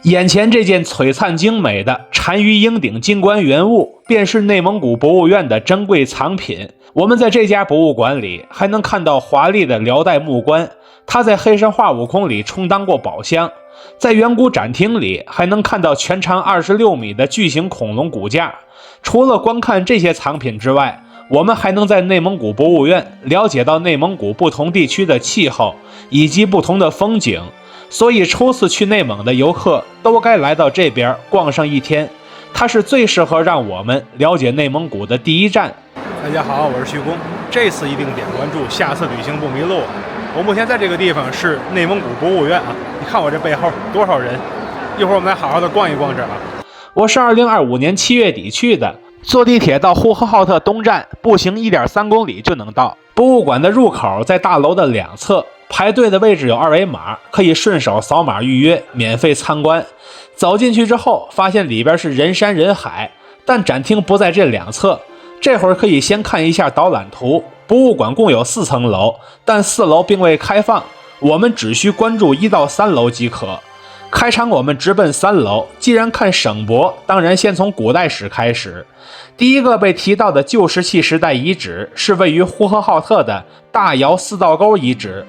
眼前这件璀璨精美的单于鹰顶金冠原物，便是内蒙古博物院的珍贵藏品。我们在这家博物馆里还能看到华丽的辽代木棺，它在黑神话悟空里充当过宝箱。在远古展厅里还能看到全长26米的巨型恐龙骨架。除了观看这些藏品之外，我们还能在内蒙古博物院了解到内蒙古不同地区的气候以及不同的风景。所以初次去内蒙的游客都该来到这边逛上一天，它是最适合让我们了解内蒙古的第一站。大家好，我是徐工，这次一定点关注，下次旅行不迷路。我目前在这个地方是内蒙古博物院啊，你看我这背后多少人，一会儿我们来好好的逛一逛这儿啊。我是2025年7月底去的，坐地铁到呼和浩特东站，步行1.3公里就能到。博物馆的入口在大楼的两侧，排队的位置有2维码，可以顺手扫码预约，免费参观。走进去之后，发现里边是人山人海，但展厅不在这两侧。这会儿可以先看一下导览图。博物馆共有4层楼，但4楼并未开放，我们只需关注1到3楼即可。开场我们直奔3楼，既然看省博，当然先从古代史开始。第一个被提到的旧石器时代遗址是位于呼和浩特的大窑四道沟遗址，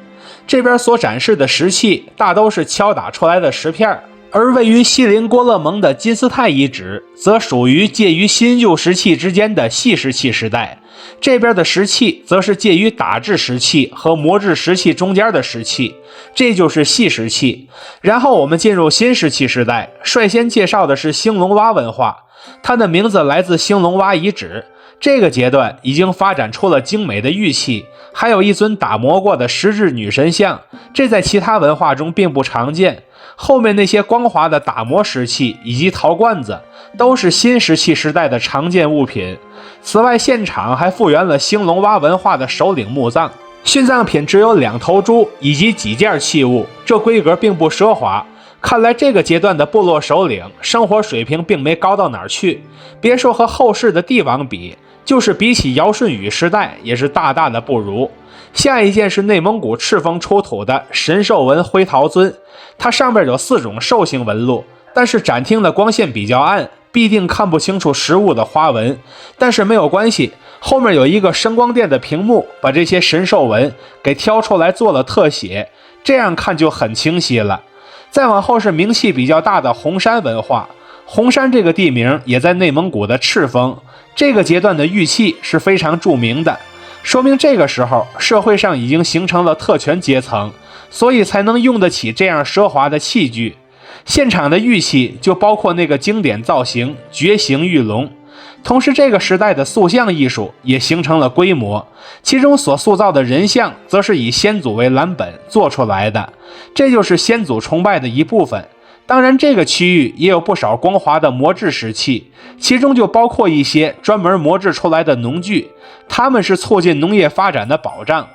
这边所展示的石器大都是敲打出来的石片，而位于锡林郭勒盟的金斯泰遗址则属于介于新旧石器之间的细石器时代，这边的石器则是介于打制石器和磨制石器中间的石器，这就是细石器。然后我们进入新石器时代，率先介绍的是兴隆洼文化，它的名字来自兴隆洼遗址。这个阶段已经发展出了精美的玉器，还有一尊打磨过的石质女神像，这在其他文化中并不常见。后面那些光滑的打磨石器以及陶罐子都是新石器时代的常见物品。此外，现场还复原了兴隆洼文化的首领墓葬，殉葬品只有2头猪以及几件器物，这规格并不奢华。看来这个阶段的部落首领生活水平并没高到哪儿去，别说和后世的帝王比，就是比起尧舜禹时代也是大大的不如。下一件是内蒙古赤峰出土的神兽纹灰陶尊，它上面有4种兽形纹路，但是展厅的光线比较暗，必定看不清楚实物的花纹，但是没有关系，后面有一个声光电的屏幕把这些神兽纹给挑出来做了特写，这样看就很清晰了。再往后是名气比较大的红山文化，红山这个地名也在内蒙古的赤峰，这个阶段的玉器是非常著名的，说明这个时候社会上已经形成了特权阶层，所以才能用得起这样奢华的器具。现场的玉器就包括那个经典造型绝形玉龙，同时这个时代的塑像艺术也形成了规模，其中所塑造的人像则是以先祖为蓝本做出来的，这就是先祖崇拜的一部分。当然这个区域也有不少光滑的磨制石器，其中就包括一些专门磨制出来的农具，它们是促进农业发展的保障。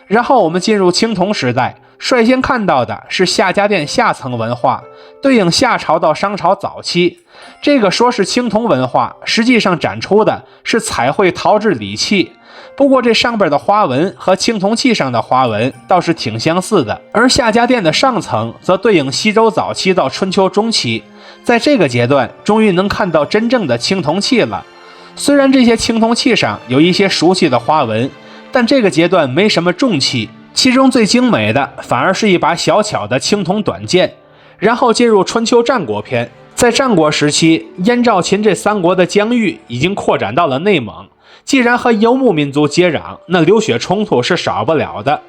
然后我们进入青铜时代，率先看到的是夏家店下层文化，对应夏朝到商朝早期。这个说是青铜文化，实际上展出的是彩绘陶制礼器，不过这上边的花纹和青铜器上的花纹倒是挺相似的。而夏家店的上层则对应西周早期到春秋中期，在这个阶段终于能看到真正的青铜器了。虽然这些青铜器上有一些熟悉的花纹，但这个阶段没什么重器，其中最精美的反而是一把小巧的青铜短剑。然后进入春秋战国篇，在战国时期，燕赵秦这3国的疆域已经扩展到了内蒙，既然和游牧民族接壤，那流血冲突是少不了的。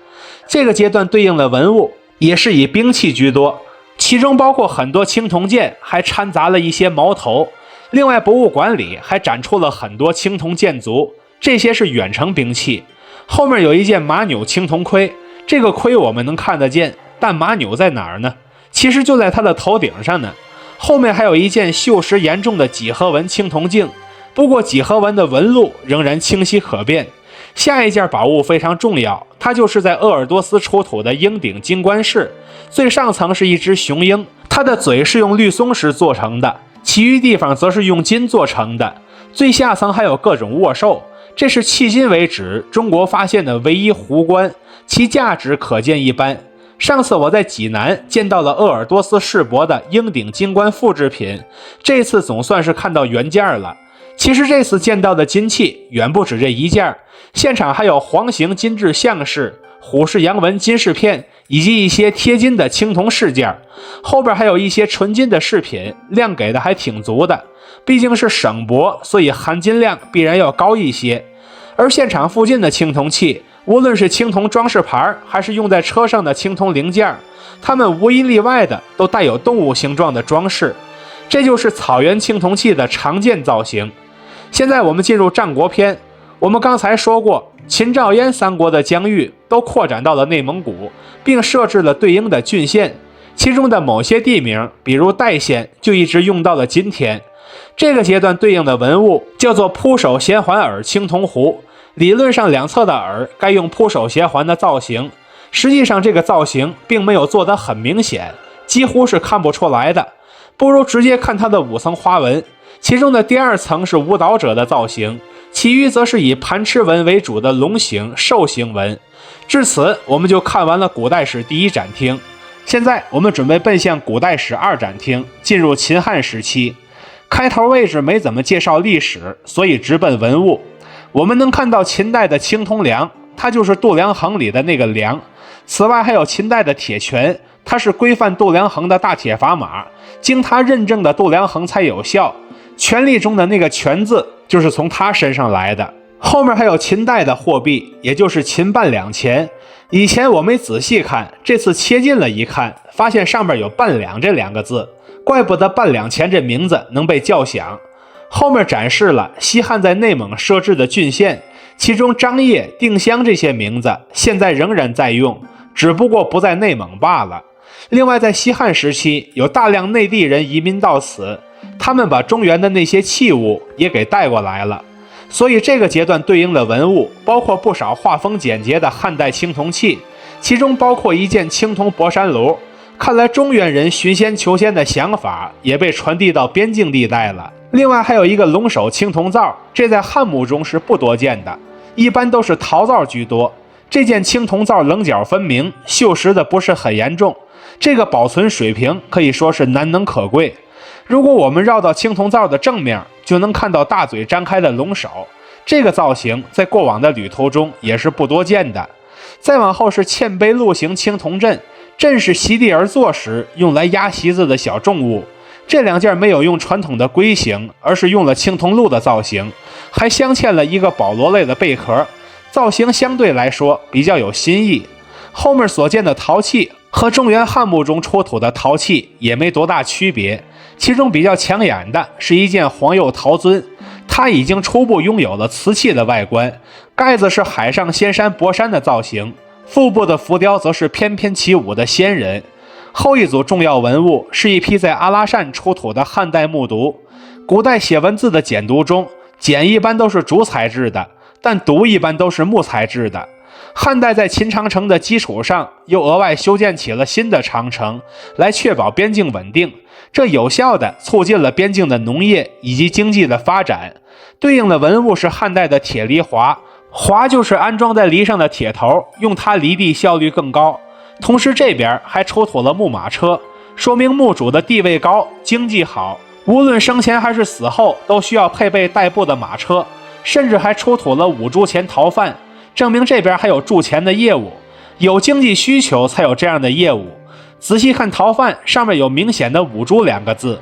这个阶段对应的文物也是以兵器居多，其中包括很多青铜剑，还掺杂了一些矛头。另外博物馆里还展出了很多青铜剑族，这些是远程兵器。后面有一件马钮青铜盔，这个盔我们能看得见，但马钮在哪儿呢？其实就在它的头顶上呢。后面还有一件锈蚀严重的几何纹青铜镜，不过几何纹的纹路仍然清晰可辨。下一件宝物非常重要，它就是在鄂尔多斯出土的鹰顶金冠饰，最上层是一只雄鹰，它的嘴是用绿松石做成的，其余地方则是用金做成的，最下层还有各种卧兽。这是迄今为止中国发现的唯一壶冠，其价值可见一斑。上次我在济南见到了鄂尔多斯世博的鹰顶金冠复制品，这次总算是看到原件了。其实这次见到的金器远不止这一件，现场还有黄形金质项饰、虎式阳纹金饰片，以及一些贴金的青铜饰件，后边还有一些纯金的饰品，量给的还挺足的。毕竟是省博，所以含金量必然要高一些。而现场附近的青铜器，无论是青铜装饰牌还是用在车上的青铜零件，它们无一例外的都带有动物形状的装饰，这就是草原青铜器的常见造型。现在我们进入战国篇，我们刚才说过，秦赵燕三国的疆域都扩展到了内蒙古，并设置了对应的郡县，其中的某些地名，比如代县，就一直用到了今天。这个阶段对应的文物叫做扑首衔环耳青铜壶，理论上两侧的耳该用扑首衔环的造型，实际上这个造型并没有做得很明显，几乎是看不出来的，不如直接看它的5层花纹。其中的第2层是舞蹈者的造型，其余则是以盘螭纹为主的龙形、兽形纹。至此，我们就看完了古代史第1展厅。现在我们准备奔向古代史2展厅，进入秦汉时期。开头位置没怎么介绍历史，所以直奔文物。我们能看到秦代的青铜梁，它就是度量衡里的那个梁。此外还有秦代的铁拳，它是规范度量衡的大铁砝码，经它认证的度量衡才有效。权力中的那个权字就是从他身上来的。后面还有秦代的货币，也就是秦半两钱。以前我没仔细看，这次切近了一看，发现上面有半两这2个字，怪不得半两钱这名字能被叫响。后面展示了西汉在内蒙设置的郡县，其中张掖、定襄这些名字现在仍然在用，只不过不在内蒙罢了。另外在西汉时期有大量内地人移民到此，他们把中原的那些器物也给带过来了，所以这个阶段对应的文物包括不少画风简洁的汉代青铜器，其中包括一件青铜博山炉。看来中原人寻仙求仙的想法也被传递到边境地带了。另外还有一个龙首青铜灶，这在汉墓中是不多见的，一般都是陶灶居多。这件青铜灶棱角分明，锈蚀的不是很严重，这个保存水平可以说是难能可贵。如果我们绕到青铜灶的正面，就能看到大嘴张开的龙首，这个造型在过往的旅途中也是不多见的。再往后是嵌碑鹿形青铜阵，阵是席地而坐时用来压席子的小重物，这2件没有用传统的龟形，而是用了青铜鹿的造型，还镶嵌了一个保罗类的贝壳，造型相对来说比较有新意。后面所见的陶器和中原汉墓中出土的陶器也没多大区别，其中比较抢眼的是一件黄釉陶尊，它已经初步拥有了瓷器的外观，盖子是海上仙山博山的造型，腹部的浮雕则是翩翩起舞的仙人。后一组重要文物是一批在阿拉善出土的汉代木牍。古代写文字的简牍中，简一般都是竹材质的，但牍一般都是木材质的。汉代在秦长城的基础上又额外修建起了新的长城，来确保边境稳定，这有效地促进了边境的农业以及经济的发展。对应的文物是汉代的铁犁铧，铧就是安装在犁上的铁头，用它犁地效率更高。同时这边还出土了木马车，说明墓主的地位高，经济好，无论生前还是死后都需要配备代步的马车，甚至还出土了5铢钱逃犯，证明这边还有铸钱的业务，有经济需求才有这样的业务。仔细看逃犯上面有明显的5铢2个字，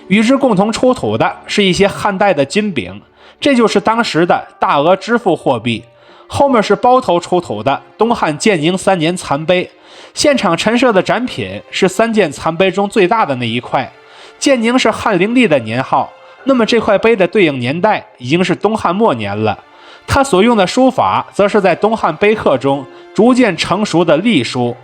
与之共同出土的是一些汉代的金饼，这就是当时的大额支付货币。后面是包头出土的东汉建宁3年残碑，现场陈设的展品是3件残碑中最大的那一块。建宁是汉灵帝的年号，那么这块碑的对应年代已经是东汉末年了。它所用的书法则是在东汉碑刻中逐渐成熟的隶书。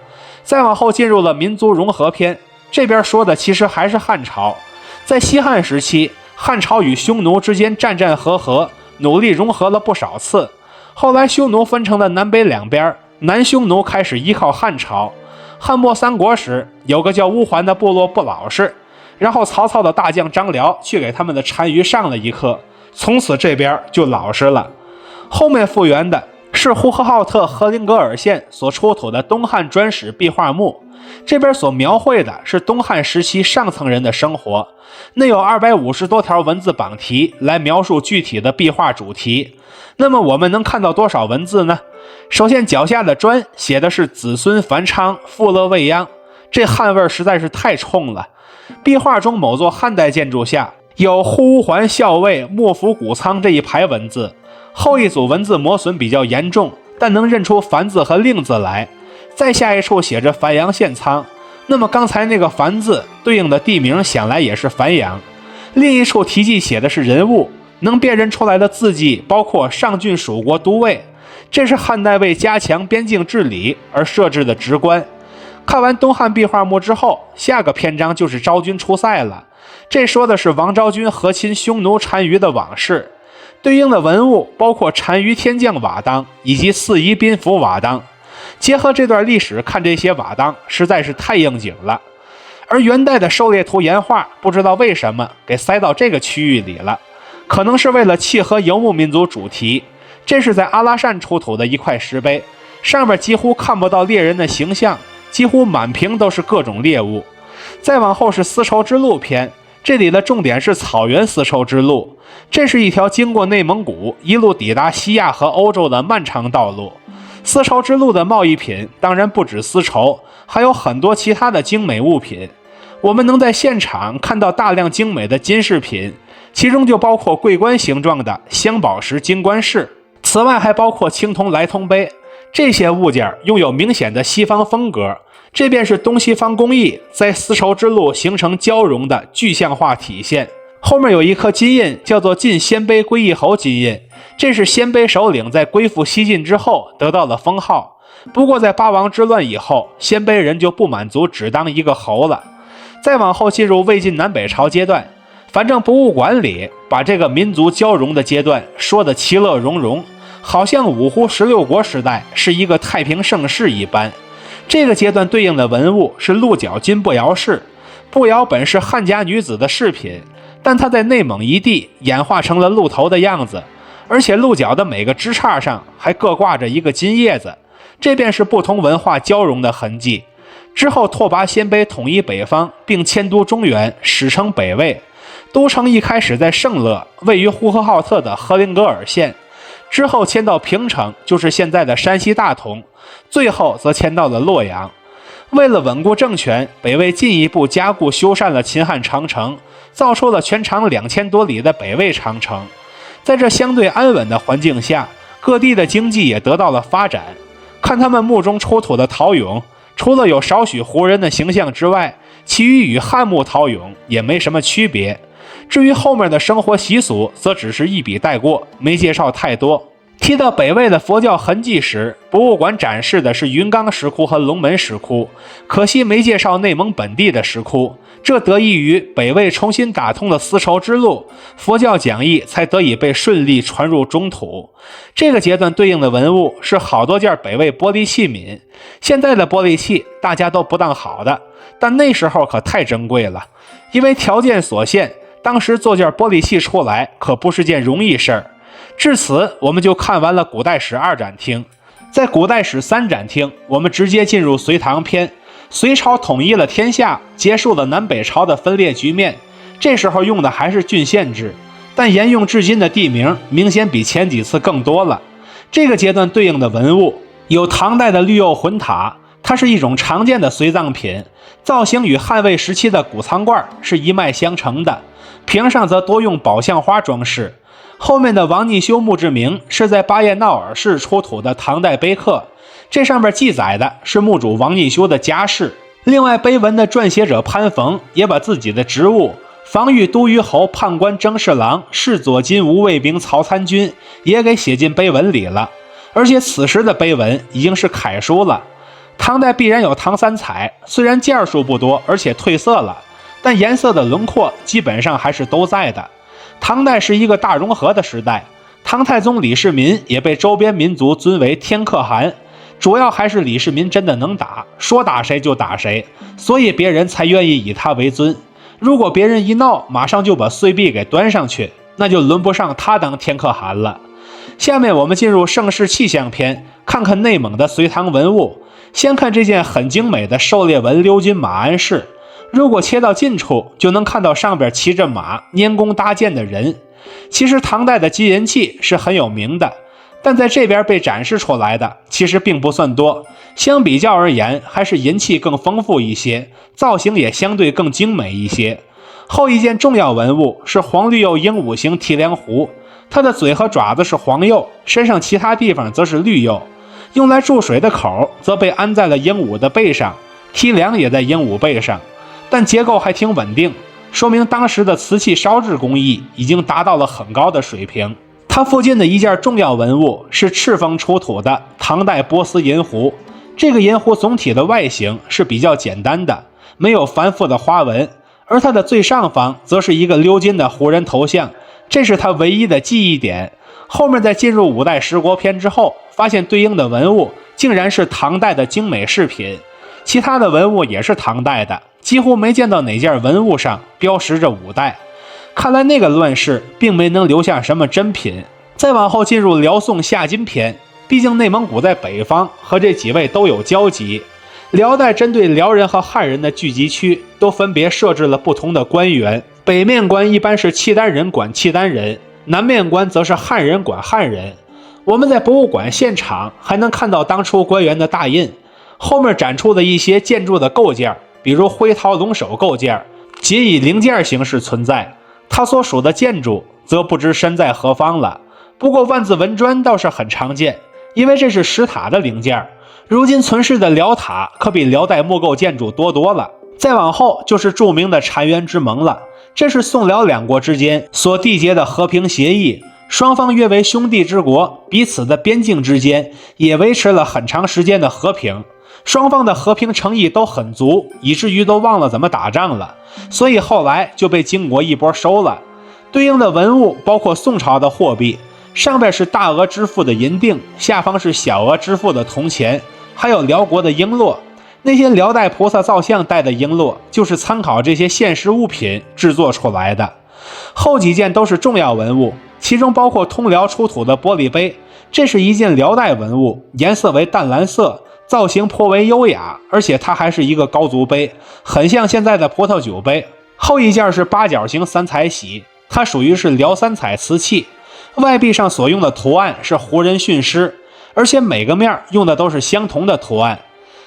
再往后进入了民族融合篇，这边说的其实还是汉朝。在西汉时期，汉朝与匈奴之间战战和合，努力融合了不少次。后来匈奴分成了南北两边，南匈奴开始依靠汉朝。汉末三国时，有个叫乌桓的部落不老实，然后曹操的大将张辽去给他们的单于上了一课，从此这边就老实了。后面复原的是呼和浩特和林格尔县所出土的东汉砖石壁画墓，这边所描绘的是东汉时期上层人的生活，内有250多条文字榜题来描述具体的壁画主题。那么我们能看到多少文字呢？首先脚下的砖写的是子孙繁昌，富乐未央，这汉味实在是太冲了。壁画中某座汉代建筑下有呼桓校尉莫服谷仓这一排文字，后一组文字磨损比较严重，但能认出繁字和令字来。再下一处写着繁阳县仓，那么刚才那个繁字对应的地名想来也是繁阳。另一处题记写的是人物，能辨认出来的字迹包括上郡蜀国都尉，这是汉代为加强边境治理而设置的职官。看完东汉壁画墓之后，下个篇章就是昭君出塞了，这说的是王昭君和亲匈奴单于的往事。对应的文物包括单于天将瓦当以及四夷宾服瓦当，结合这段历史看这些瓦当实在是太应景了。而元代的狩猎图岩画不知道为什么给塞到这个区域里了，可能是为了契合游牧民族主题。这是在阿拉善出土的一块石碑，上面几乎看不到猎人的形象，几乎满屏都是各种猎物。再往后是丝绸之路篇，这里的重点是草原丝绸之路，这是一条经过内蒙古一路抵达西亚和欧洲的漫长道路。丝绸之路的贸易品当然不止丝绸，还有很多其他的精美物品。我们能在现场看到大量精美的金饰品，其中就包括桂冠形状的镶宝石金冠饰，此外还包括青铜来通杯。这些物件拥有明显的西方风格，这便是东西方工艺在丝绸之路形成交融的具象化体现。后面有一颗金印，叫做晋鲜卑归义侯金印，这是鲜卑首领在归附西晋之后得到的封号。不过在八王之乱以后，鲜卑人就不满足只当一个侯了。再往后进入魏晋南北朝阶段，反正博物馆里把这个民族交融的阶段说得其乐融融，好像五胡16国时代是一个太平盛世一般。这个阶段对应的文物是鹿角金步摇饰，步摇本是汉家女子的饰品，但它在内蒙一地演化成了鹿头的样子，而且鹿角的每个枝杈上还各挂着一个金叶子，这便是不同文化交融的痕迹。之后拓跋鲜卑统一北方，并迁都中原，史称北魏。都城一开始在盛乐，位于呼和浩特的和林格尔县，之后迁到平城，就是现在的山西大同，最后则迁到了洛阳。为了稳固政权，北魏进一步加固修缮了秦汉长城，造出了全长2000多里的北魏长城。在这相对安稳的环境下，各地的经济也得到了发展。看他们墓中出土的陶俑，除了有少许胡人的形象之外，其余与汉墓陶俑也没什么区别。至于后面的生活习俗，则只是一笔带过，没介绍太多。提到北魏的佛教痕迹时，博物馆展示的是云冈石窟和龙门石窟，可惜没介绍内蒙本地的石窟。这得益于北魏重新打通了丝绸之路，佛教讲义才得以被顺利传入中土。这个阶段对应的文物是好多件北魏玻璃器皿，现在的玻璃器大家都不当好的，但那时候可太珍贵了，因为条件所限，当时做件玻璃器出来可不是件容易事儿。至此，我们就看完了古代史2展厅。在古代史3展厅，我们直接进入隋唐篇。隋朝统一了天下，结束了南北朝的分裂局面。这时候用的还是郡县制，但沿用至今的地名明显比前几次更多了。这个阶段对应的文物有唐代的绿釉魂塔，它是一种常见的随葬品，造型与汉魏时期的谷仓罐是一脉相承的，瓶上则多用宝相花装饰。后面的王逆修墓志铭是在巴彦淖尔市出土的唐代碑刻，这上面记载的是墓主王逆修的家事。另外碑文的撰写者潘逢也把自己的职务防御都虞侯判官征侍郎侍左金吾卫兵曹参军也给写进碑文里了，而且此时的碑文已经是楷书了。唐代必然有唐三彩，虽然件数不多，而且褪色了，但颜色的轮廓基本上还是都在的。唐代是一个大融合的时代，唐太宗李世民也被周边民族尊为天可汗，主要还是李世民真的能打，说打谁就打谁，所以别人才愿意以他为尊。如果别人一闹，马上就把岁币给端上去，那就轮不上他当天可汗了。下面我们进入盛世气象篇，看看内蒙的隋唐文物。先看这件很精美的狩猎纹鎏金马鞍饰，如果切到近处，就能看到上边骑着马拈弓搭箭的人。其实唐代的金银器是很有名的，但在这边被展示出来的其实并不算多，相比较而言，还是银器更丰富一些，造型也相对更精美一些。后一件重要文物是黄绿釉鹦鹉形提梁壶，它的嘴和爪子是黄釉，身上其他地方则是绿釉。用来注水的口则被安在了鹦鹉的背上，提梁也在鹦鹉背上，但结构还挺稳定，说明当时的瓷器烧制工艺已经达到了很高的水平。它附近的一件重要文物是赤峰出土的唐代波斯银壶，这个银壶总体的外形是比较简单的，没有繁复的花纹，而它的最上方则是一个鎏金的胡人头像，这是它唯一的记忆点。后面在进入五代十国篇之后，发现对应的文物竟然是唐代的精美饰品，其他的文物也是唐代的，几乎没见到哪件文物上标识着五代。看来那个乱世并没能留下什么珍品。再往后进入辽宋夏金篇，毕竟内蒙古在北方，和这几位都有交集。辽代针对辽人和汉人的聚集区都分别设置了不同的官员，北面官一般是契丹人管契丹人，南面官则是汉人管汉人。我们在博物馆现场还能看到当初官员的大印，后面展出的一些建筑的构件，比如灰陶龙首构件，仅以零件形式存在，它所属的建筑则不知身在何方了。不过万字文砖倒是很常见，因为这是石塔的零件，如今存世的辽塔可比辽代木构建筑多多了。再往后就是著名的澶渊之盟了，这是宋辽两国之间所缔结的和平协议，双方约为兄弟之国，彼此的边境之间也维持了很长时间的和平，双方的和平诚意都很足，以至于都忘了怎么打仗了，所以后来就被金国一波收了。对应的文物包括宋朝的货币，上边是大额支付的银锭，下方是小额支付的铜钱，还有辽国的璎珞。那些辽代菩萨造像戴的璎珞就是参考这些现实物品制作出来的。后几件都是重要文物，其中包括通辽出土的玻璃杯，这是一件辽代文物，颜色为淡蓝色，造型颇为优雅，而且它还是一个高足杯，很像现在的葡萄酒杯。后一件是八角形三彩玺，它属于是辽三彩瓷器，外壁上所用的图案是胡人驯狮，而且每个面用的都是相同的图案。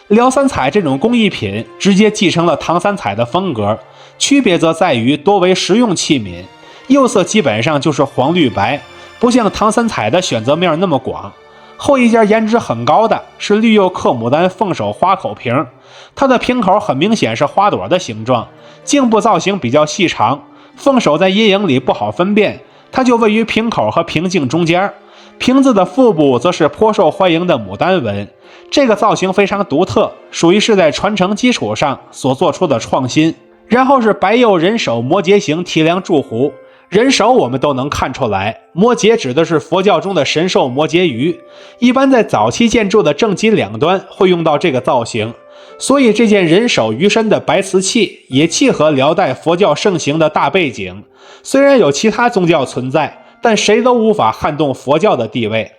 辽三彩这种工艺品直接继承了唐三彩的风格，区别则在于多为实用器皿，釉色基本上就是黄绿白，不像唐三彩的选择面那么广。后一件颜值很高的是绿釉刻牡丹凤首花口瓶，它的瓶口很明显是花朵的形状，颈部造型比较细长，凤首在阴影里不好分辨，它就位于瓶口和瓶颈中间。瓶子的腹部则是颇受欢迎的牡丹纹，这个造型非常独特，属于是在传承基础上所做出的创新。然后是白釉人手摩羯形提梁柱壶，人手我们都能看出来，摩羯指的是佛教中的神兽摩羯鱼，一般在早期建筑的正脊两端会用到这个造型，所以这件人手鱼身的白瓷器也契合辽代佛教盛行的大背景。虽然有其他宗教存在，但谁都无法撼动佛教的地位。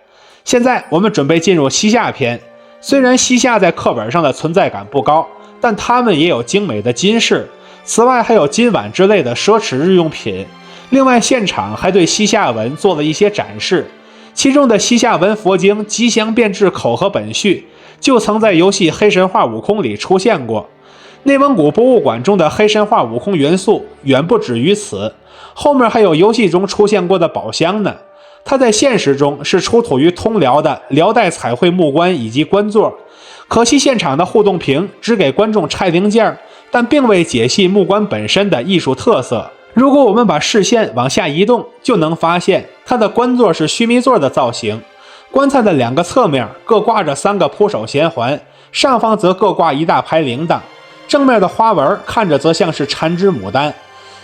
现在我们准备进入西夏篇，虽然西夏在课本上的存在感不高，但他们也有精美的金饰，此外还有金碗之类的奢侈日用品。另外现场还对西夏文做了一些展示，其中的西夏文佛经吉祥变质口和本序就曾在游戏黑神话悟空里出现过。内蒙古博物馆中的黑神话悟空元素远不止于此，后面还有游戏中出现过的宝箱呢。它在现实中是出土于通辽的辽代彩绘木棺以及棺座，可惜现场的互动屏只给观众拆零件，但并未解析木棺本身的艺术特色。如果我们把视线往下移动，就能发现它的棺座是须弥座的造型，棺材的两个侧面各挂着3个铺手衔环，上方则各挂一大排铃铛，正面的花纹看着则像是缠枝牡丹。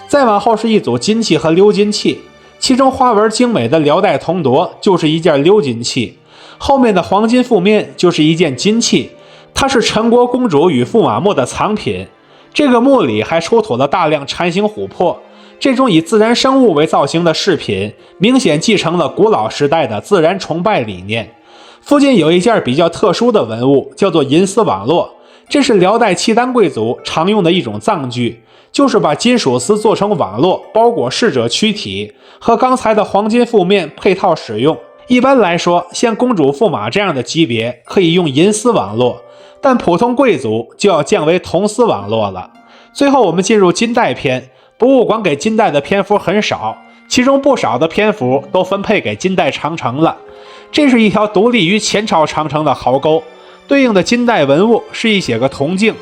再往后是一组金器和鎏金器，其中花纹精美的辽代铜铎就是一件鎏金器，后面的黄金覆面就是一件金器，它是陈国公主与驸马墓的藏品。这个墓里还出土了大量蝉形琥珀，这种以自然生物为造型的饰品，明显继承了古老时代的自然崇拜理念。附近有一件比较特殊的文物，叫做银丝网络，这是辽代契丹贵族常用的一种葬具，就是把金属丝做成网络，包裹逝者躯体，和刚才的黄金覆面配套使用。一般来说，像公主驸马这样的级别可以用银丝网络，但普通贵族就要降为铜丝网络了。最后我们进入金代篇，博物馆给金代的篇幅很少，其中不少的篇幅都分配给金代长城了。这是一条独立于前朝长城的壕沟，对应的金代文物是一些个铜镜，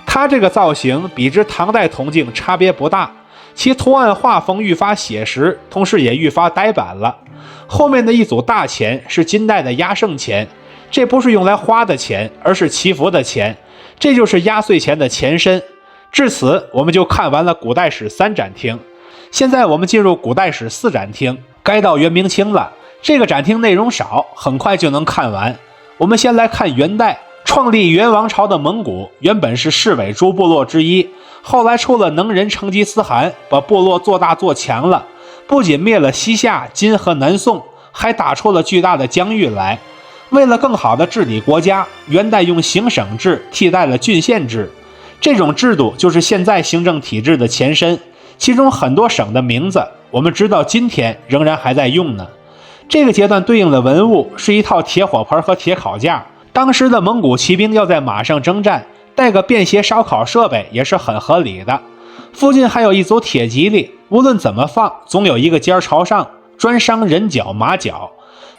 它这个造型比之唐代铜镜差别不大，其图案画风愈发写实，同时也愈发呆板了。后面的一组大钱是金代的压胜钱，这不是用来花的钱，而是祈福的钱，这就是压岁钱的前身。至此我们就看完了古代史3展厅，现在我们进入古代史4展厅，该到元明清了。这个展厅内容少，很快就能看完。我们先来看元代，创立元王朝的蒙古原本是世伪诸部落之一，后来出了能人成吉思汗，把部落做大做强了，不仅灭了西夏、金和南宋，还打出了巨大的疆域来。为了更好地治理国家，元代用行省制替代了郡县制，这种制度就是现在行政体制的前身，其中很多省的名字我们直到今天仍然还在用呢。这个阶段对应的文物是一套铁火盆和铁烤架，当时的蒙古骑兵要在马上征战，带个便携烧烤设备也是很合理的。附近还有一组铁蒺藜，无论怎么放，总有一个尖朝上，专伤人脚马脚。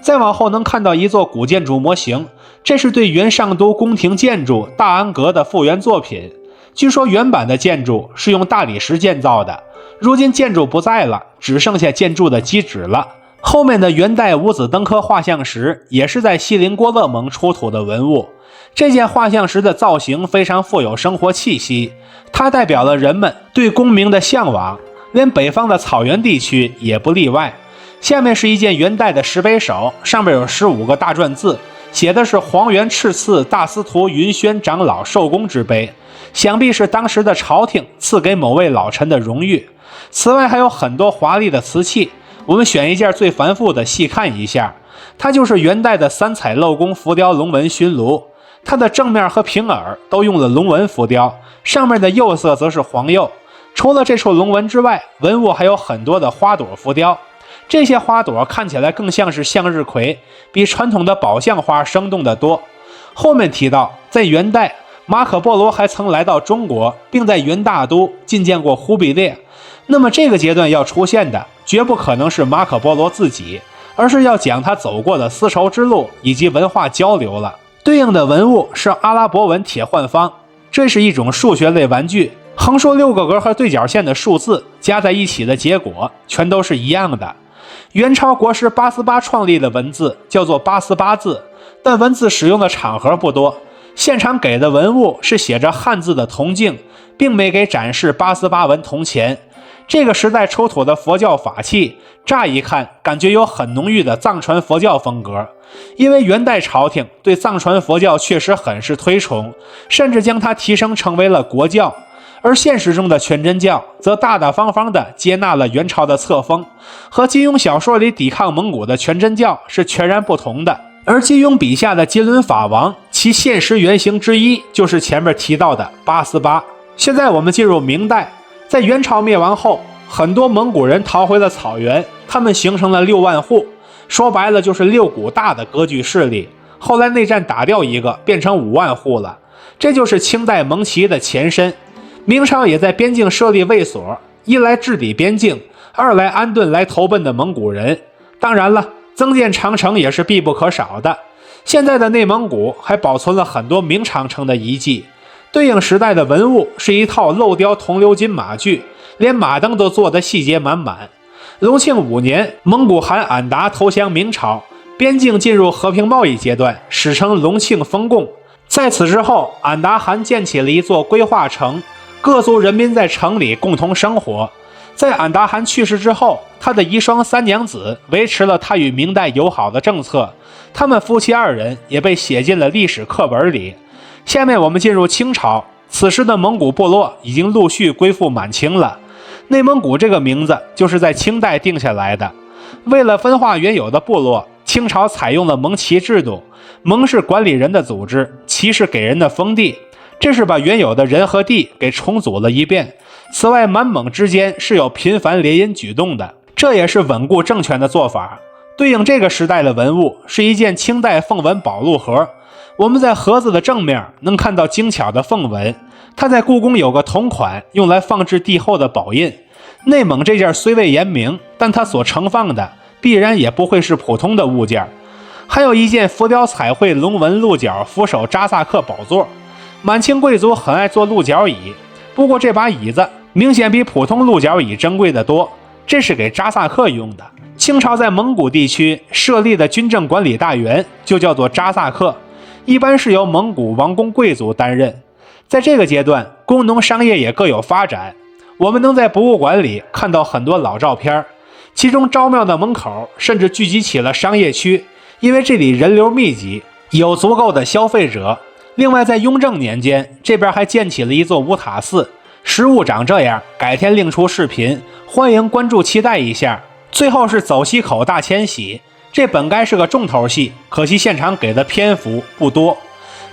再往后能看到一座古建筑模型，这是对元上都宫廷建筑大安阁的复原作品。据说原版的建筑是用大理石建造的，如今建筑不在了，只剩下建筑的基址了。后面的元代五子登科画像石也是在锡林郭勒盟出土的文物，这件画像石的造型非常富有生活气息，它代表了人们对功名的向往，连北方的草原地区也不例外。下面是一件元代的石碑首，上面有15个大篆字，写的是黄元赤赐大司徒云轩长老寿功之碑，想必是当时的朝廷赐给某位老臣的荣誉。此外还有很多华丽的瓷器，我们选一件最繁复的细看一下，它就是元代的3彩镂工浮雕龙纹熏炉，它的正面和平耳都用了龙纹浮雕，上面的釉色则是黄釉。除了这处龙纹之外，文物还有很多的花朵浮雕，这些花朵看起来更像是向日葵，比传统的宝相花生动得多。后面提到，在元代，马可波罗还曾来到中国，并在元大都觐见过忽必烈。那么这个阶段要出现的绝不可能是马可波罗自己，而是要讲他走过的丝绸之路以及文化交流了。对应的文物是阿拉伯文铁换方，这是一种数学类玩具，横竖6个格和对角线的数字加在一起的结果全都是一样的。元朝国师八思巴创立的文字叫做八思巴字，但文字使用的场合不多，现场给的文物是写着汉字的铜镜，并没给展示八思巴文铜钱。这个时代出土的佛教法器，乍一看感觉有很浓郁的藏传佛教风格，因为元代朝廷对藏传佛教确实很是推崇，甚至将它提升成为了国教。而现实中的全真教则大大方方地接纳了元朝的册封，和金庸小说里抵抗蒙古的全真教是全然不同的。而金庸笔下的金轮法王，其现实原型之一就是前面提到的八思巴。现在我们进入明代，在元朝灭亡后，很多蒙古人逃回了草原，他们形成了6万户，说白了就是6股大的割据势力。后来内战打掉一个，变成5万户了，这就是清代蒙旗的前身。明朝也在边境设立卫所，一来治理边境，二来安顿来投奔的蒙古人。当然了，增建长城也是必不可少的。现在的内蒙古还保存了很多明长城的遗迹，对应时代的文物是一套镂雕铜鎏金马具，连马灯都做得细节满满。隆庆5年，蒙古汗俺答投降明朝，边境进入和平贸易阶段，史称隆庆封贡。在此之后，俺答汗建起了一座规划城，各族人民在城里共同生活。在俺答汗去世之后，他的遗孀3娘子维持了他与明代友好的政策，他们夫妻2人也被写进了历史课本里。下面我们进入清朝，此时的蒙古部落已经陆续归附满清了。内蒙古这个名字就是在清代定下来的。为了分化原有的部落，清朝采用了蒙旗制度，蒙是管理人的组织，旗是给人的封地，这是把原有的人和地给重组了一遍。此外，满蒙之间是有频繁联姻举动的，这也是稳固政权的做法。对应这个时代的文物是一件清代凤纹宝鹿盒，我们在盒子的正面能看到精巧的凤纹，它在故宫有个同款，用来放置帝后的宝印。内蒙这件虽未言明，但它所盛放的必然也不会是普通的物件。还有一件浮雕彩绘龙纹鹿角扶手扎萨克宝座，满清贵族很爱坐鹿角椅，不过这把椅子明显比普通鹿角椅珍贵得多，这是给扎萨克用的。清朝在蒙古地区设立的军政管理大员就叫做扎萨克，一般是由蒙古王公贵族担任。在这个阶段，工农商业也各有发展。我们能在博物馆里看到很多老照片，其中昭庙的门口甚至聚集起了商业区，因为这里人流密集，有足够的消费者。另外，在雍正年间，这边还建起了一座五塔寺，实物长这样，改天另出视频，欢迎关注期待一下。最后是走西口大迁徙，这本该是个重头戏，可惜现场给的篇幅不多。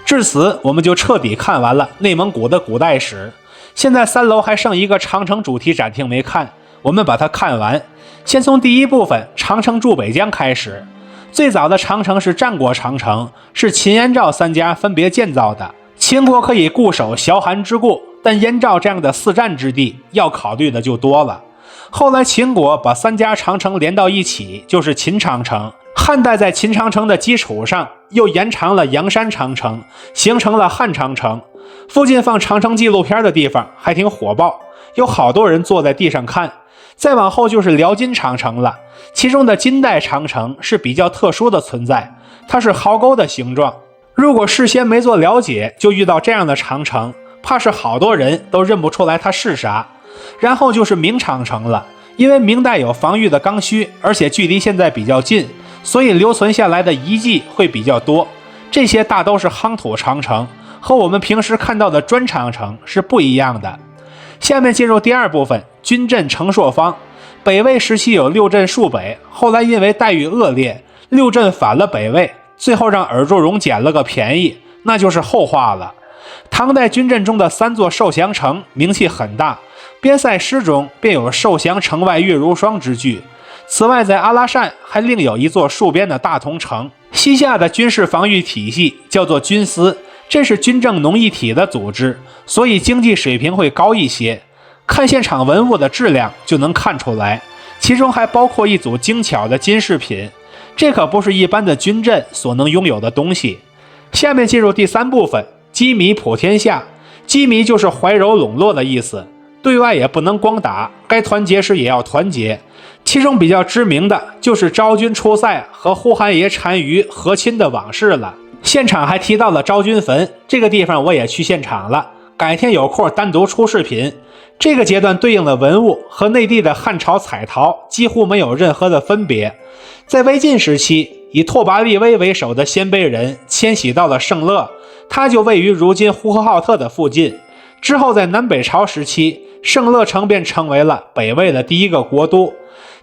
至此，我们就彻底看完了内蒙古的古代史。现在3楼还剩一个长城主题展厅没看，我们把它看完。先从第一部分长城驻北疆开始。最早的长城是战国长城，是秦燕赵3家分别建造的。秦国可以固守崤函之固，但燕赵这样的4战之地要考虑的就多了。后来秦国把3家长城连到一起，就是秦长城。汉代在秦长城的基础上又延长了阳山长城，形成了汉长城。附近放长城纪录片的地方还挺火爆，有好多人坐在地上看。再往后就是辽金长城了，其中的金代长城是比较特殊的存在，它是壕沟的形状。如果事先没做了解，就遇到这样的长城，怕是好多人都认不出来它是啥。然后就是明长城了，因为明代有防御的刚需，而且距离现在比较近，所以留存下来的遗迹会比较多。这些大都是夯土长城，和我们平时看到的砖长城是不一样的。下面进入第二部分，军阵成朔方。北魏时期有六镇戍北，后来因为待遇恶劣，六镇反了北魏，最后让尔朱荣捡了个便宜，那就是后话了。唐代军阵中的3座受降城名气很大，边塞诗中便有受降城外月如霜之句。此外，在阿拉善还另有一座戍边的大同城。西夏的军事防御体系叫做军司，这是军政农一体的组织，所以经济水平会高一些。看现场文物的质量就能看出来，其中还包括一组精巧的金饰品，这可不是一般的军阵所能拥有的东西。下面进入第3部分，羁縻普天下。羁縻就是怀柔笼络的意思，对外也不能光打，该团结时也要团结。其中比较知名的就是昭君出塞和呼韩邪单于和亲的往事了。现场还提到了昭君坟，这个地方我也去现场了，改天有空单独出视频。这个阶段对应的文物和内地的汉朝彩陶几乎没有任何的分别。在魏晋时期，以拓跋力微为首的鲜卑人迁徙到了圣乐，它就位于如今呼和浩特的附近。之后在南北朝时期，圣乐城便成为了北魏的第一个国都。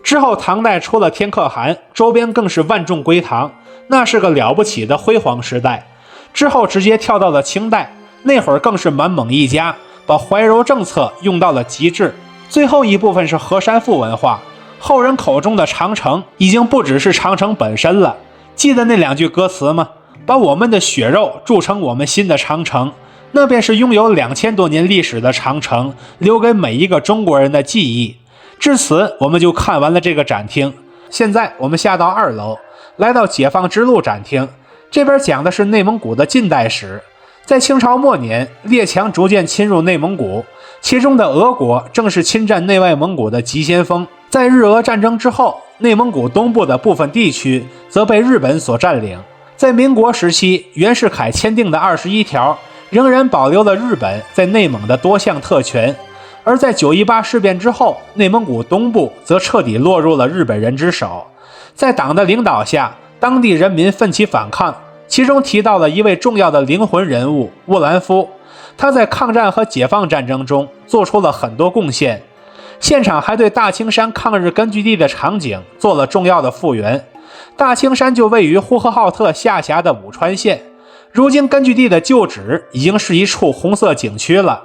之后唐代出了天可汗，周边更是万众归唐，那是个了不起的辉煌时代。之后直接跳到了清代，那会儿更是满蒙一家，把怀柔政策用到了极致。最后一部分是河山赋文化，后人口中的长城已经不只是长城本身了。记得那2句歌词吗？把我们的血肉铸成我们新的长城，那便是拥有2000多年历史的长城留给每一个中国人的记忆。至此，我们就看完了这个展厅。现在我们下到2楼，来到解放之路展厅，这边讲的是内蒙古的近代史。在清朝末年，列强逐渐侵入内蒙古，其中的俄国正是侵占内外蒙古的急先锋。在日俄战争之后，内蒙古东部的部分地区则被日本所占领。在民国时期，袁世凯签订的21条仍然保留了日本在内蒙的多项特权。而在918事变之后，内蒙古东部则彻底落入了日本人之手。在党的领导下，当地人民奋起反抗，其中提到了一位重要的灵魂人物沃兰夫，他在抗战和解放战争中做出了很多贡献。现场还对大青山抗日根据地的场景做了重要的复原。大青山就位于呼和浩特下辖的武川县，如今根据地的旧址已经是一处红色景区了。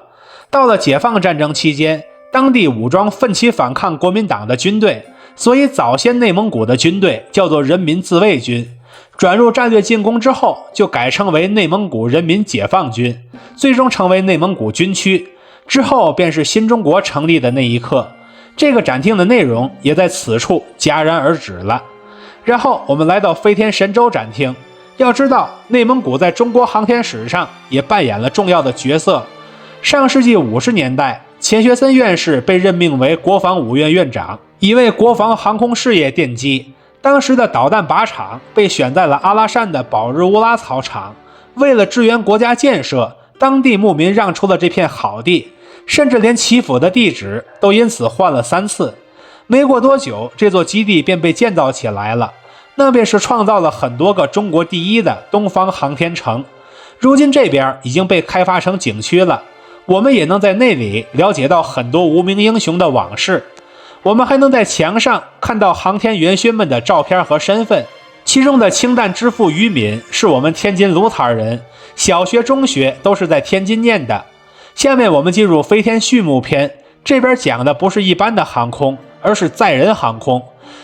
到了解放战争期间，当地武装奋起反抗国民党的军队，所以早先内蒙古的军队叫做人民自卫军，转入战略进攻之后就改称为内蒙古人民解放军，最终成为内蒙古军区。之后便是新中国成立的那一刻，这个展厅的内容也在此处戛然而止了。然后我们来到飞天神舟展厅，要知道内蒙古在中国航天史上也扮演了重要的角色。上世纪50年代，钱学森院士被任命为国防五院院长，以为国防航空事业奠基。当时的导弹靶场被选在了阿拉善的保日乌拉草场，为了支援国家建设，当地牧民让出了这片好地，甚至连祈福的地址都因此换了3次。没过多久，这座基地便被建造起来了，那便是创造了很多个中国第一的东方航天城。如今这边已经被开发成景区了，我们也能在那里了解到很多无名英雄的往事。我们还能在墙上看到航天元勋们的照片和身份，其中的氢弹之父于敏是我们天津芦台人，小学中学都是在天津念的。下面我们进入飞天序幕篇，这边讲的不是一般的航空，而是载人航空。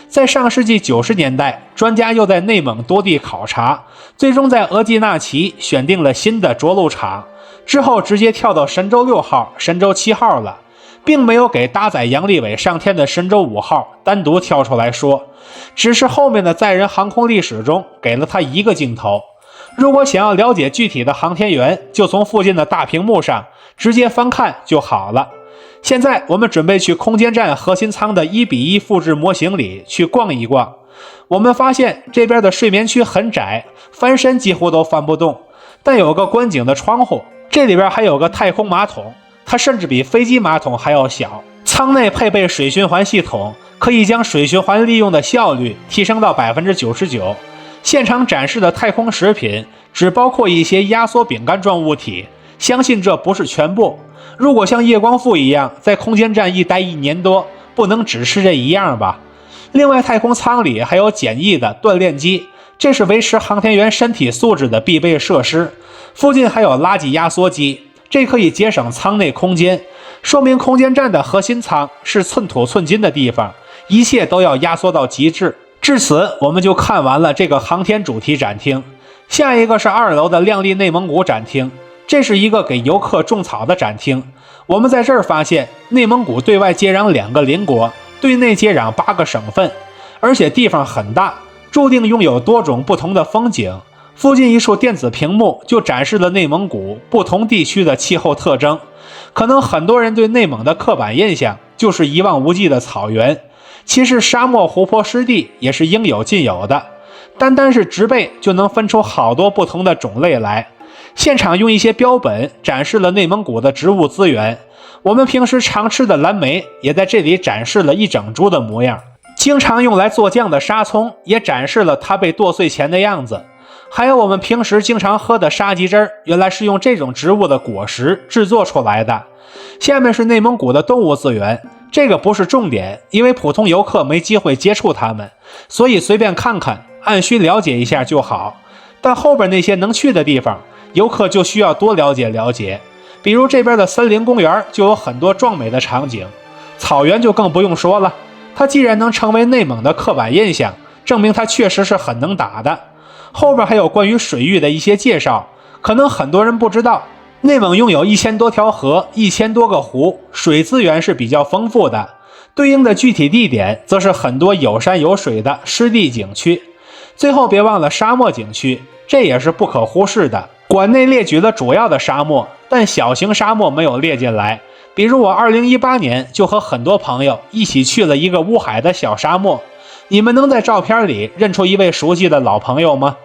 在上世纪90年代，专家又在内蒙多地考察，最终在额济纳旗选定了新的着陆场，之后直接跳到神舟6号、神舟7号了，并没有给搭载杨利伟上天的神舟5号单独挑出来说，只是后面的载人航空历史中给了他一个镜头。如果想要了解具体的航天员，就从附近的大屏幕上直接翻看就好了。现在我们准备去空间站核心舱的1:1复制模型里去逛一逛。我们发现这边的睡眠区很窄，翻身几乎都翻不动，但有个观景的窗户，这里边还有个太空马桶，它甚至比飞机马桶还要小。舱内配备水循环系统，可以将水循环利用的效率提升到 99%。现场展示的太空食品只包括一些压缩饼干状物体，相信这不是全部。如果像叶光富一样在空间站一待1年多，不能只吃这一样吧。另外，太空舱里还有简易的锻炼机，这是维持航天员身体素质的必备设施。附近还有垃圾压缩机，这可以节省舱内空间，说明空间站的核心舱是寸土寸金的地方，一切都要压缩到极致。至此，我们就看完了这个航天主题展厅。下一个是2楼的亮丽内蒙古展厅，这是一个给游客种草的展厅。我们在这儿发现，内蒙古对外接壤2个邻国，对内接壤8个省份，而且地方很大，注定拥有多种不同的风景。附近一处电子屏幕就展示了内蒙古不同地区的气候特征。可能很多人对内蒙的刻板印象就是一望无际的草原，其实沙漠、湖泊、湿地也是应有尽有的，单单是植被就能分出好多不同的种类来。现场用一些标本展示了内蒙古的植物资源，我们平时常吃的蓝莓也在这里展示了一整株的模样，经常用来做酱的沙葱也展示了它被剁碎前的样子，还有我们平时经常喝的沙棘汁，原来是用这种植物的果实制作出来的。下面是内蒙古的动物资源，这个不是重点，因为普通游客没机会接触它们，所以随便看看，按需了解一下就好。但后边那些能去的地方，游客就需要多了解了解。比如这边的森林公园就有很多壮美的场景，草原就更不用说了，它既然能成为内蒙的刻板印象，证明它确实是很能打的。后边还有关于水域的一些介绍，可能很多人不知道，内蒙拥有1000多条河、1000多个湖，水资源是比较丰富的，对应的具体地点则是很多有山有水的湿地景区。最后别忘了沙漠景区，这也是不可忽视的。馆内列举了主要的沙漠，但小型沙漠没有列进来。比如我2018年就和很多朋友一起去了一个乌海的小沙漠，你们能在照片里认出一位熟悉的老朋友吗？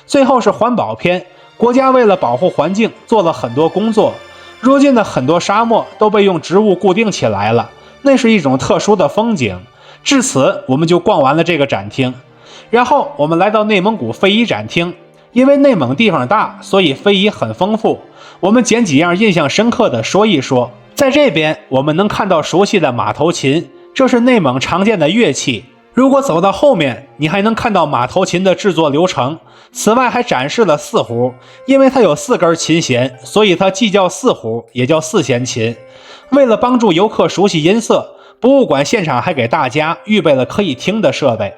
最后是环保篇，国家为了保护环境做了很多工作，如今的很多沙漠都被用植物固定起来了，那是一种特殊的风景。至此我们就逛完了这个展厅，然后我们来到内蒙古非遗展厅。因为内蒙地方大，所以非遗很丰富，我们捡几样印象深刻的说一说。在这边我们能看到熟悉的马头琴，这是内蒙常见的乐器。如果走到后面，你还能看到马头琴的制作流程。此外还展示了四胡，因为它有4根琴弦，所以它既叫四胡，也叫4弦琴。为了帮助游客熟悉音色，博物馆现场还给大家预备了可以听的设备。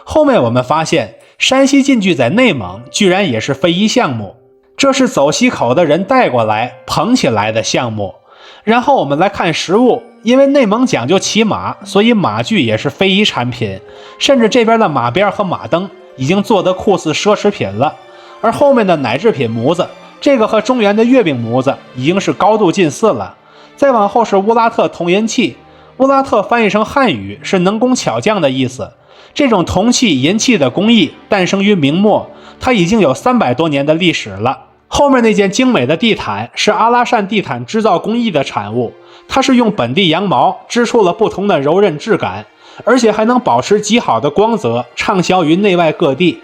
后面我们发现，山西晋剧在内蒙居然也是非遗项目，这是走西口的人带过来捧起来的项目。然后我们来看实物，因为内蒙讲究骑马，所以马具也是非遗产品，甚至这边的马鞭和马灯已经做得酷似奢侈品了。而后面的奶制品模子，这个和中原的月饼模子已经是高度近似了。再往后是乌拉特铜银器，乌拉特翻译成汉语是能工巧匠的意思。这种铜器银器的工艺诞生于明末，它已经有300多年的历史了。后面那件精美的地毯是阿拉善地毯织造工艺的产物，它是用本地羊毛织出了不同的柔韧质感，而且还能保持极好的光泽，畅销于内外各地。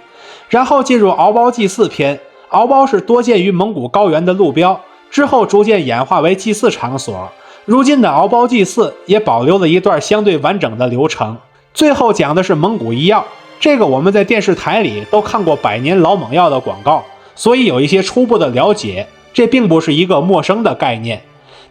然后进入敖包祭祀篇，敖包是多见于蒙古高原的路标，之后逐渐演化为祭祀场所。如今的敖包祭祀也保留了一段相对完整的流程。最后讲的是蒙古医药，这个我们在电视台里都看过百年老猛药的广告，所以有一些初步的了解，这并不是一个陌生的概念。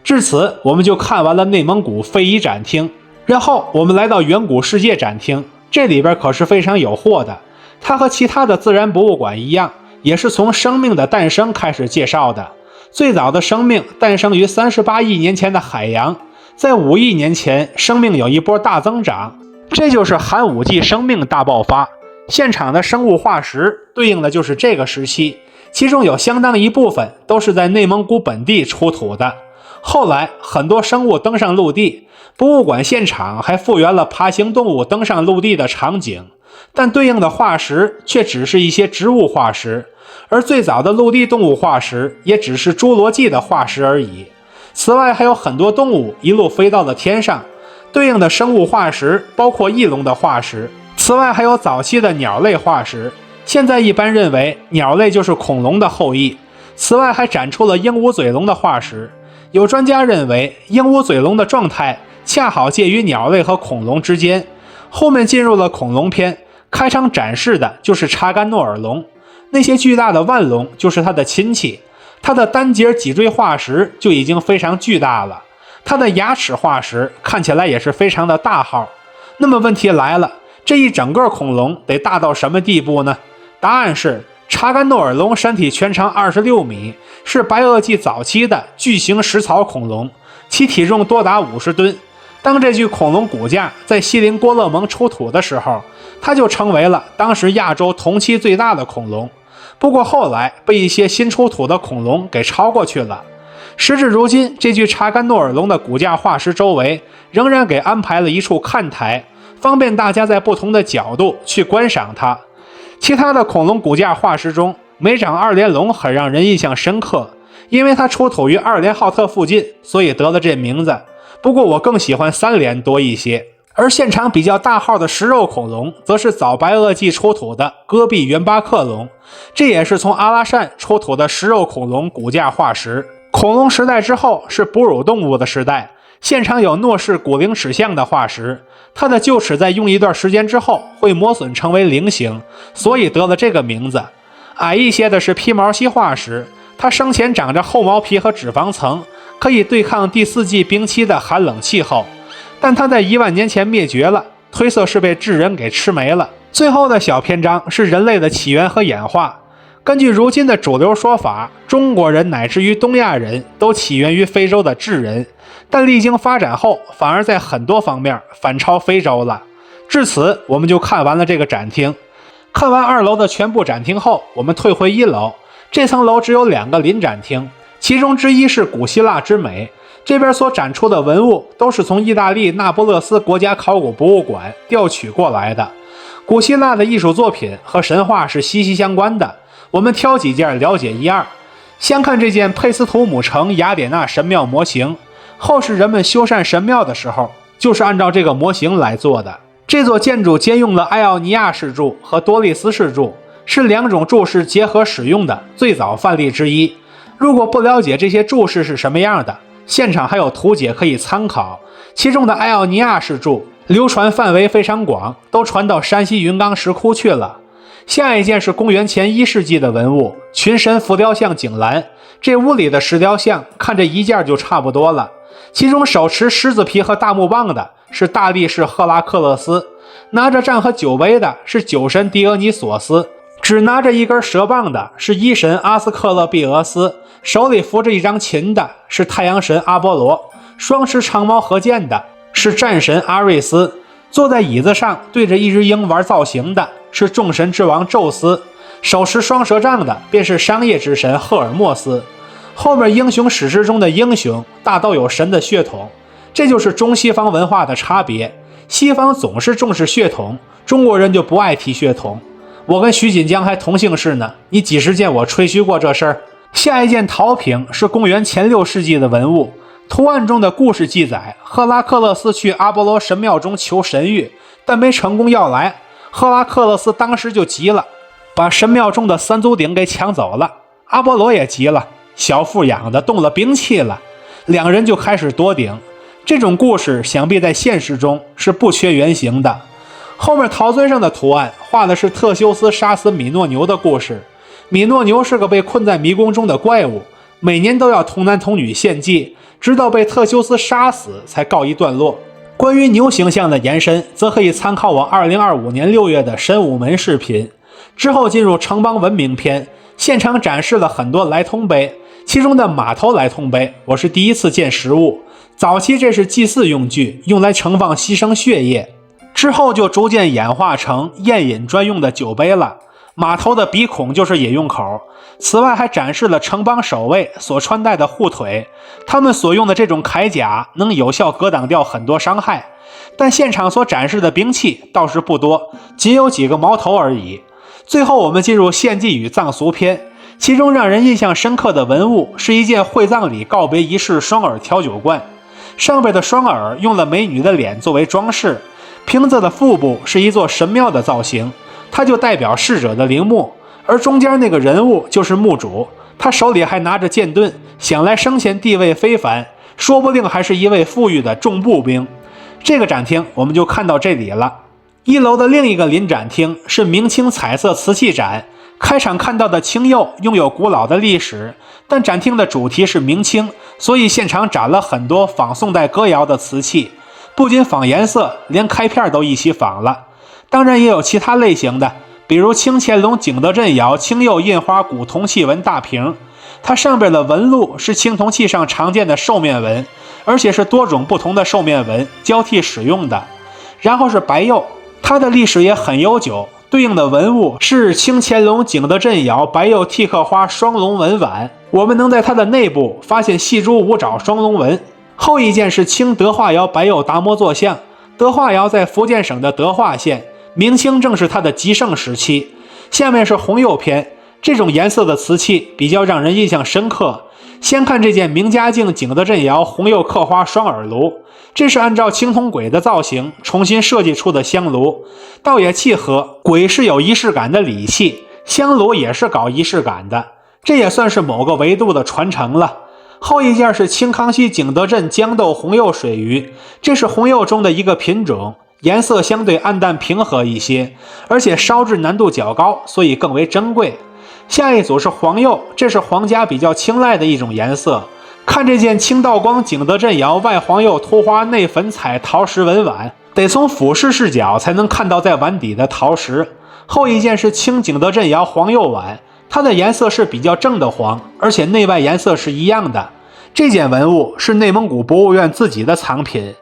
至此我们就看完了内蒙古非遗展厅，然后我们来到远古世界展厅，这里边可是非常有货的。它和其他的自然博物馆一样，也是从生命的诞生开始介绍的。最早的生命诞生于38亿年前的海洋，在5亿年前生命有一波大增长，这就是寒武纪生命大爆发。现场的生物化石对应的就是这个时期，其中有相当一部分都是在内蒙古本地出土的。后来很多生物登上陆地，博物馆现场还复原了爬行动物登上陆地的场景，但对应的化石却只是一些植物化石，而最早的陆地动物化石也只是侏罗纪的化石而已。此外还有很多动物一路飞到了天上，对应的生物化石包括翼龙的化石。此外还有早期的鸟类化石，现在一般认为鸟类就是恐龙的后裔。此外还展出了鹦鹉嘴龙的化石，有专家认为鹦鹉嘴龙的状态恰好介于鸟类和恐龙之间。后面进入了恐龙篇，开场展示的就是查干诺尔龙，那些巨大的腕龙就是它的亲戚。它的单节脊椎化石就已经非常巨大了，它的牙齿化石看起来也是非常的大号。那么问题来了，这一整个恐龙得大到什么地步呢？答案是查干诺尔龙身体全长26米，是白垩纪早期的巨型食草恐龙，其体重多达50吨。当这具恐龙骨架在锡林郭勒盟出土的时候，它就成为了当时亚洲同期最大的恐龙。不过后来被一些新出土的恐龙给超过去了。时至如今，这具查干诺尔龙的骨架化石周围仍然给安排了一处看台，方便大家在不同的角度去观赏它。其他的恐龙骨架化石中，美长二连龙很让人印象深刻，因为它出土于2连浩特附近，所以得了这名字。不过我更喜欢3连多一些。而现场比较大号的食肉恐龙则是早白垩纪出土的戈壁原巴克龙，这也是从阿拉善出土的食肉恐龙骨架化石。恐龙时代之后是哺乳动物的时代，现场有诺氏古灵齿象的化石，它的臼齿在用一段时间之后会磨损成为菱形，所以得了这个名字。矮一些的是披毛犀化石，它生前长着厚毛皮和脂肪层，可以对抗第4纪冰期的寒冷气候，但它在1万年前灭绝了，推测是被智人给吃没了。最后的小篇章是人类的起源和演化。根据如今的主流说法，中国人乃至于东亚人都起源于非洲的智人，但历经发展后反而在很多方面反超非洲了。至此我们就看完了这个展厅。看完2楼的全部展厅后，我们退回1楼。这层楼只有2个临展厅，其中之一是古希腊之美，这边所展出的文物都是从意大利那不勒斯国家考古博物馆调取过来的。古希腊的艺术作品和神话是息息相关的，我们挑几件了解一二。先看这件佩斯图姆城雅典娜神庙模型，后世人们修缮神庙的时候就是按照这个模型来做的。这座建筑兼用了艾奥尼亚式柱和多利斯式柱，是2种柱式结合使用的最早范例之一。如果不了解这些柱式是什么样的，现场还有图解可以参考，其中的艾奥尼亚石柱流传范围非常广，都传到山西云冈石窟去了。下一件是公元前1世纪的文物，群神浮雕像井栏。这屋里的石雕像看这一件就差不多了，其中手持狮子皮和大木棒的是大力士赫拉克勒斯，拿着杖和酒杯的是酒神狄俄尼索斯，只拿着一根蛇棒的是医神阿斯克勒庇俄斯，手里扶着一张琴的是太阳神阿波罗，双持长矛和剑的是战神阿瑞斯，坐在椅子上对着一只鹰玩造型的是众神之王宙斯，手持双蛇杖的便是商业之神赫尔墨斯。后面英雄史诗中的英雄大都有神的血统，这就是中西方文化的差别。西方总是重视血统，中国人就不爱提血统。我跟徐锦江还同姓氏呢，你几时见我吹嘘过这事儿？下一件陶瓶是公元前6世纪的文物，图案中的故事记载，赫拉克勒斯去阿波罗神庙中求神谕，但没成功要来。赫拉克勒斯当时就急了，把神庙中的3足鼎给抢走了。阿波罗也急了，小腹痒的动了兵器了，两人就开始夺鼎。这种故事想必在现实中是不缺原型的。后面陶锥上的图案画的是特修斯杀死米诺牛的故事。米诺牛是个被困在迷宫中的怪物，每年都要童男童女献祭，直到被特修斯杀死才告一段落。关于牛形象的延伸，则可以参考我2025年6月的神武门视频。之后进入城邦文明篇，现场展示了很多来通碑，其中的马头来通碑我是第一次见实物。早期这是祭祀用具，用来盛放牺牲血液，之后就逐渐演化成宴饮专用的酒杯了。马头的鼻孔就是饮用口。此外还展示了城邦守卫所穿戴的护腿，他们所用的这种铠甲能有效格挡掉很多伤害，但现场所展示的兵器倒是不多，仅有几个矛头而已。最后我们进入献祭与葬俗篇，其中让人印象深刻的文物是一件会葬礼告别仪式双耳调酒罐，上边的双耳用了美女的脸作为装饰，瓶子的腹部是一座神庙的造型，它就代表逝者的陵墓，而中间那个人物就是墓主，他手里还拿着剑盾，想来生前地位非凡，说不定还是一位富裕的重步兵。这个展厅我们就看到这里了。1楼的另一个临展厅是明清彩色瓷器展，开场看到的青釉拥有古老的历史，但展厅的主题是明清，所以现场展了很多仿宋代歌谣的瓷器，不仅仿颜色，连开片都一起仿了。当然也有其他类型的，比如清乾隆景德镇窑青釉印花古铜器纹大瓶，它上边的纹路是青铜器上常见的兽面纹，而且是多种不同的兽面纹交替使用的。然后是白釉，它的历史也很悠久，对应的文物是清乾隆景德镇窑白釉剔刻花双龙纹碗，我们能在它的内部发现细珠五爪双龙纹。后一件是清德化窑白釉达摩坐像，德化窑在福建省的德化县，明清正是它的极盛时期。下面是红釉篇，这种颜色的瓷器比较让人印象深刻。先看这件明嘉靖景德镇窑红釉刻花双耳炉，这是按照青铜簋的造型重新设计出的香炉，倒也契合，簋是有仪式感的礼器，香炉也是搞仪式感的，这也算是某个维度的传承了。后一件是清康熙景德镇豇豆红釉水鱼，这是红釉中的一个品种，颜色相对暗淡平和一些，而且烧制难度较高，所以更为珍贵。下一组是黄釉，这是皇家比较青睐的一种颜色。看这件清道光景德镇窑外黄釉涂花内粉彩陶石纹碗，得从俯视视角才能看到在碗底的陶石。后一件是清景德镇窑黄釉碗，它的颜色是比较正的黄，而且内外颜色是一样的。这件文物是内蒙古博物院自己的藏品。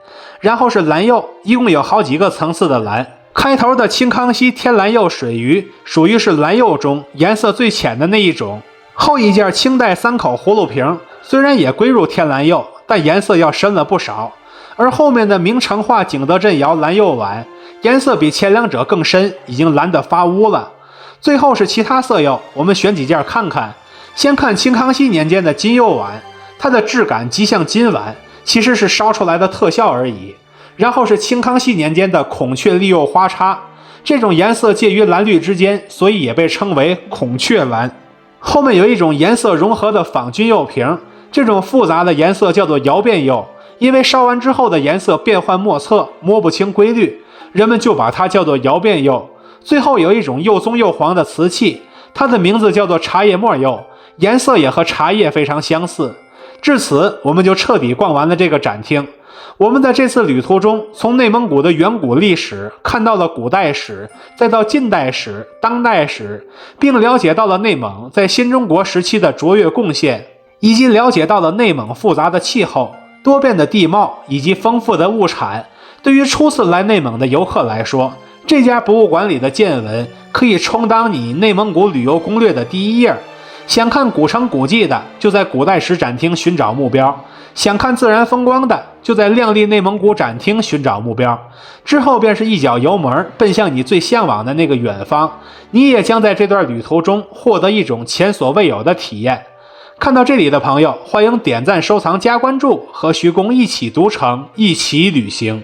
然后是蓝釉，一共有好几个层次的蓝。开头的清康熙天蓝釉水鱼属于是蓝釉中颜色最浅的那一种。后一件清代3口葫芦瓶虽然也归入天蓝釉，但颜色要深了不少。而后面的明成化景德镇窑蓝釉碗颜色比前两者更深，已经蓝得发乌了。最后是其他色釉，我们选几件看看。先看清康熙年间的金釉碗，它的质感极像金碗，其实是烧出来的特效而已。然后是清康熙年间的孔雀利釉花叉，这种颜色介于蓝绿之间，所以也被称为孔雀蓝。后面有一种颜色融合的仿军釉瓶，这种复杂的颜色叫做窑变釉，因为烧完之后的颜色变幻莫测，摸不清规律，人们就把它叫做窑变釉。最后有一种又棕又黄的瓷器，它的名字叫做茶叶末釉，颜色也和茶叶非常相似。至此，我们就彻底逛完了这个展厅。我们在这次旅途中，从内蒙古的远古历史看到了古代史，再到近代史、当代史，并了解到了内蒙在新中国时期的卓越贡献，以及了解到了内蒙复杂的气候、多变的地貌以及丰富的物产。对于初次来内蒙的游客来说，这家博物馆里的见闻可以充当你内蒙古旅游攻略的第一页。想看古城古迹的，就在古代史展厅寻找目标；想看自然风光的，就在亮丽内蒙古展厅寻找目标。之后便是一脚油门奔向你最向往的那个远方，你也将在这段旅途中获得一种前所未有的体验。看到这里的朋友，欢迎点赞、收藏、加关注，和徐工一起读城，一起旅行。